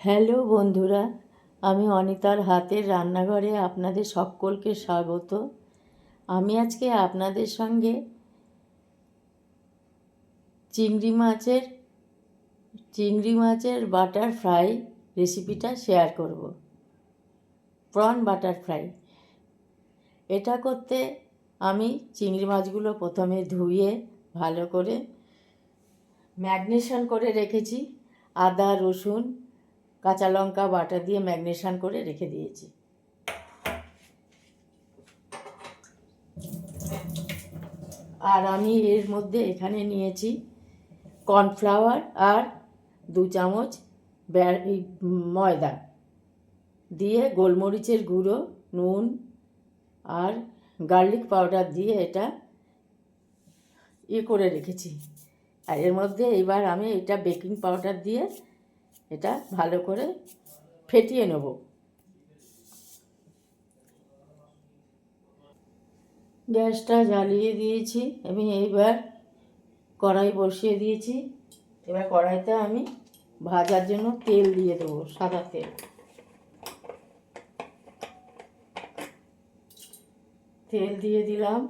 Hello বন্ধুরা, আমি অনিতার হাতের রান্নাঘরে আপনাদের সকলকে স্বাগত। আমি আজকে আপনাদের সঙ্গে চিংড়ি মাছের বাটার ফ্রাই রেসিপিটা শেয়ার করব। Prawn butter fry. এটা করতে আমি চিংড়ি মাছগুলো প্রথমে ধুয়ে ভালো করে ম্যারিনেশন করে রেখেছি। আদা, রসুন, কাঁচা লঙ্কা বাটা দিয়ে ম্যারিনেশন করে রেখে দিয়েছি। আর আমি এর মধ্যে এখানে নিয়েছি কর্নফ্লাওয়ার আর 2 চামচ ময়দা দিয়ে গোলমরিচের গুঁড়ো, নুন আর গার্লিক পাউডার দিয়ে এটা করে রেখেছি। আর এর মধ্যে এবার আমি এটা বেকিং পাউডার দিয়ে এটা ভালো করে ফেটিয়ে নেব। গ্যাসটা জ্বালিয়ে দিয়েছি। আমি এইবার কড়াই বসিয়ে দিয়েছি। এবার কড়াইতে আমি ভাজার জন্য তেল দিয়ে দেবো, সাদা তেল। তেল দিয়ে দিলাম।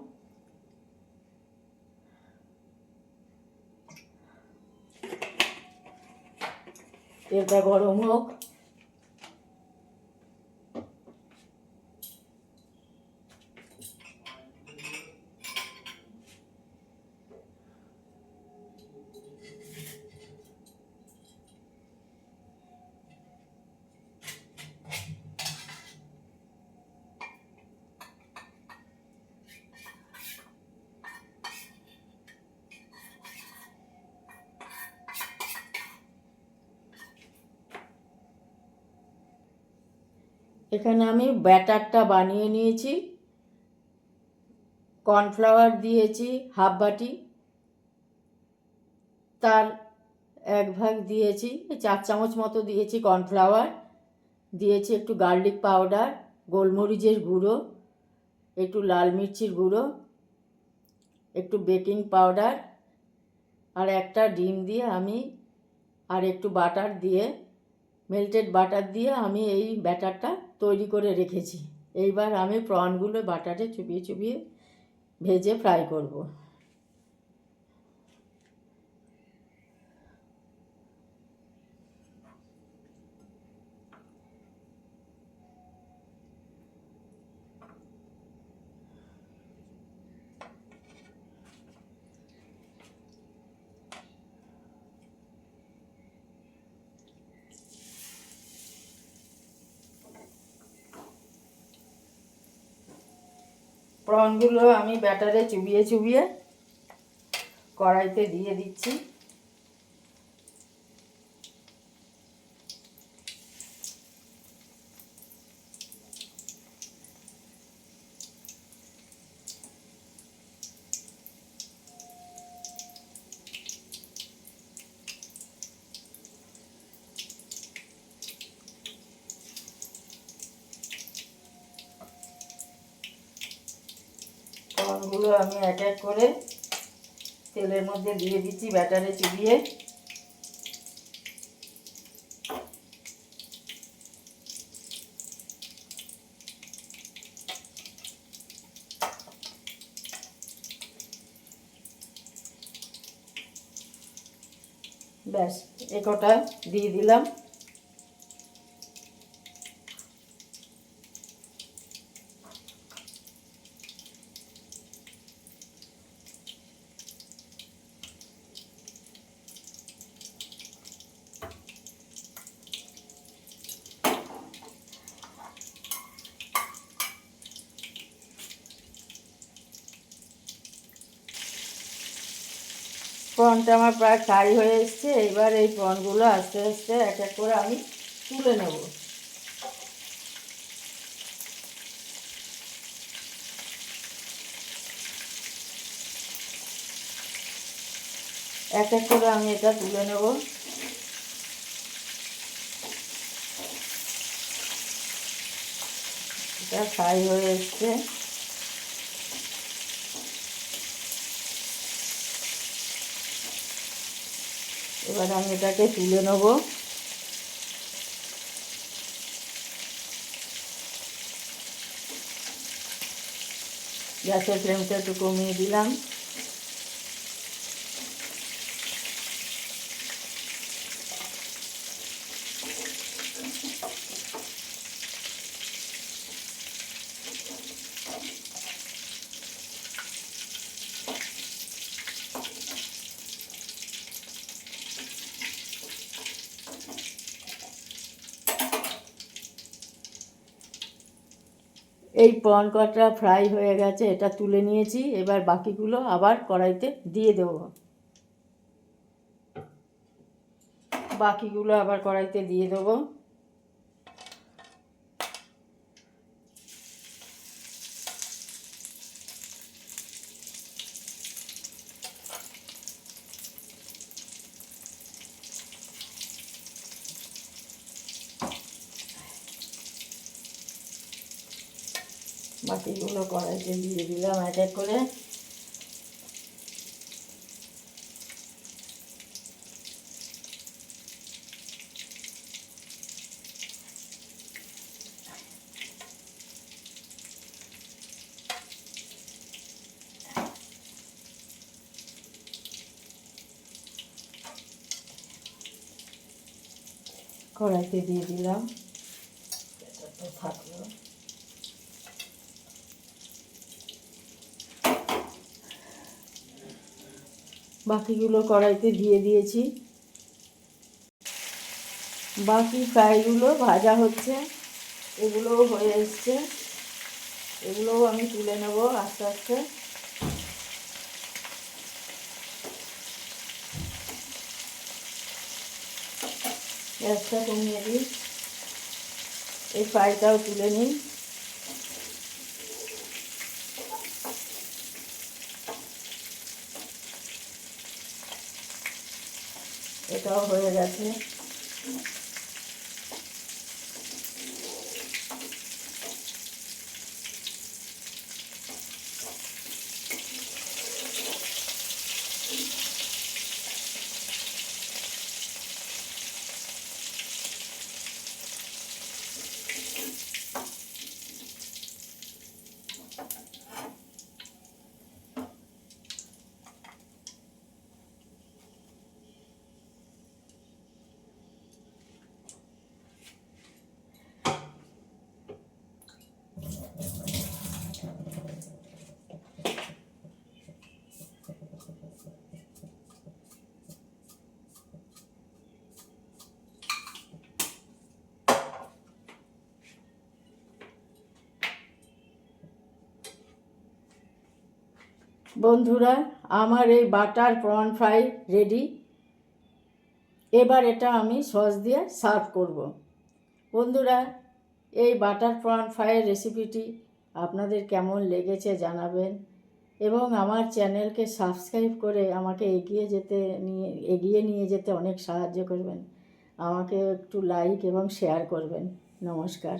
তেলটা গরম হোক। এখানে আমি ব্যাটারটা বানিয়ে নিয়েছি। কর্নফ্লাওয়ার দিয়েছি হাফ বাটি, তার 1 ভাগ দিয়েছি, 4 চামচ মতো দিয়েছি কর্নফ্লাওয়ার। দিয়েছি একটু গার্লিক পাউডার, গোলমরিচের গুঁড়ো, একটু লাল মির্চির গুঁড়ো, একটু বেকিং পাউডার আর একটা ডিম দিয়ে আমি আর একটু বাটার দিয়ে, মেল্টেড বাটার দিয়ে আমি এই ব্যাটারটা তৈরি করে রেখেছি। এইবার আমি প্রনগুলো বাটারে চুবিয়ে চুবিয়ে ভেজে ফ্রাই করব। প্রনগুলো আমি ব্যাটারে চুবিয়ে চুবিয়ে কড়াইতে দিয়ে দিচ্ছি। প্রনগুলো আমি এক এক করে তেলের মধ্যে দিয়ে দিচ্ছি ব্যাটারে চুবিয়ে। ব্যাস, এ কটা দিয়ে দিলাম। প্রনটা আমার প্রায় ফ্রাই হয়ে এসছে। এবার এই প্রনগুলো আস্তে আস্তে এক এক করে আমি তুলে নেব। এক এক করে আমি এটা তুলে নেব। এটা ফ্রাই হয়ে এসছে। এবার আমি এটাকে তুলে নেব। গ্যাসের ফ্লেমটা একটু কমিয়ে দিলাম। এই প্রন কটা ফ্রাই হয়ে গেছে, এটা তুলে নিয়েছি। এবার বাকিগুলো আবার কড়াইতে দিয়ে দেব। বাকিগুলো আবার কড়াইতে দিয়ে দেবো। বাকিগুলো কড়াইতে দিয়ে দিলাম এক এক করে। কড়াইতে দিয়ে দিলাম, থাকলো। বাকিগুলো কড়াইতে দিয়ে দিয়েছি। বাকি ফ্রাইগুলো ভাজা হচ্ছে, এগুলোও হয়ে এসছে। এগুলোও আমি তুলে নেব আস্তে আস্তে। গ্যাসটা কমিয়ে দিই, এই ফ্রাইটাও তুলে নিই। এটাও হয়ে গেছে। বন্ধুরা, আমার এই বাটার প্রন ফ্রাই রেডি। এবার এটা আমি সস দিয়ে সার্ভ করব। বন্ধুরা, এই বাটার প্রন ফ্রাইয়ের রেসিপিটি আপনাদের কেমন লেগেছে জানাবেন, এবং আমার চ্যানেলকে সাবস্ক্রাইব করে আমাকে এগিয়ে নিয়ে যেতে অনেক সাহায্য করবেন। আমাকে একটু লাইক এবং শেয়ার করবেন। নমস্কার।